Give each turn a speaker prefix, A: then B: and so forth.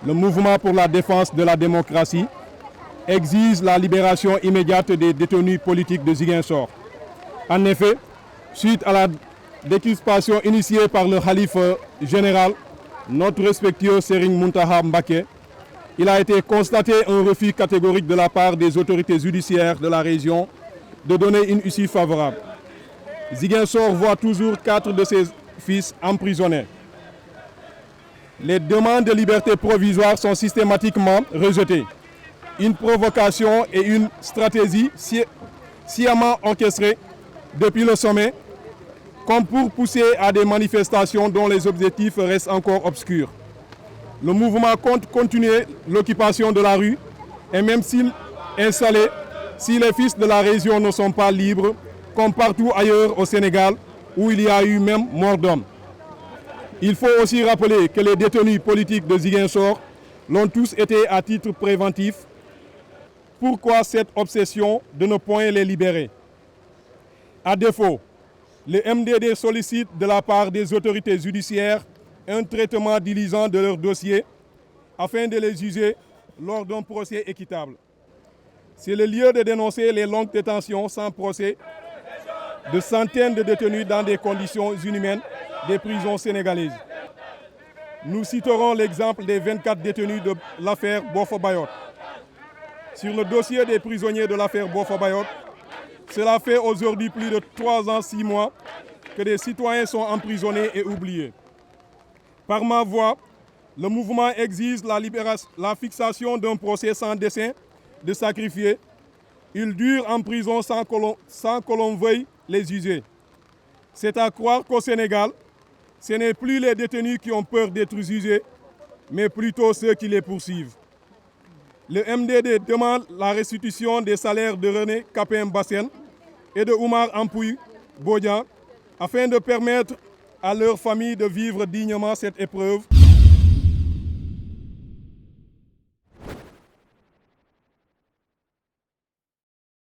A: le mouvement pour la défense de la démocratie exige la libération immédiate des détenus politiques de Ziguinchor. En effet, suite à la décrispation initiée par le khalife général, notre respectueux Serigne Mountakha Mbacké, il a été constaté un refus catégorique de la part des autorités judiciaires de la région de donner une issue favorable. Ziguinchor voit toujours 4 de ses fils emprisonnés. Les demandes de liberté provisoire sont systématiquement rejetées. Une provocation et une stratégie sciemment orchestrées depuis le sommet, comme pour pousser à des manifestations dont les objectifs restent encore obscurs. Le mouvement compte continuer l'occupation de la rue et même s'il installé, si les fils de la région ne sont pas libres, comme partout ailleurs au Sénégal, où il y a eu même mort d'homme. Il faut aussi rappeler que les détenus politiques de Ziguinchor l'ont tous été à titre préventif. Pourquoi cette obsession de ne point les libérer? À défaut, le MDD sollicite de la part des autorités judiciaires un traitement diligent de leur dossier afin de les juger lors d'un procès équitable. C'est le lieu de dénoncer les longues détentions sans procès de centaines de détenus dans des conditions inhumaines des prisons sénégalaises. Nous citerons l'exemple des 24 détenus de l'affaire Boffa-Bayotte. Sur le dossier des prisonniers de l'affaire Boffa-Bayotte, cela fait aujourd'hui plus de 3 ans, 6 mois que des citoyens sont emprisonnés et oubliés. Par ma voix, le mouvement exige la fixation d'un procès sans dessein de sacrifier. Ils durent en prison sans que l'on veuille les juger. C'est à croire qu'au Sénégal, ce n'est plus les détenus qui ont peur d'être jugés, mais plutôt ceux qui les poursuivent. Le MDD demande la restitution des salaires de René Capain-Bassène et de Oumar Ampouy Bodian afin de permettre à leurs familles de vivre dignement cette épreuve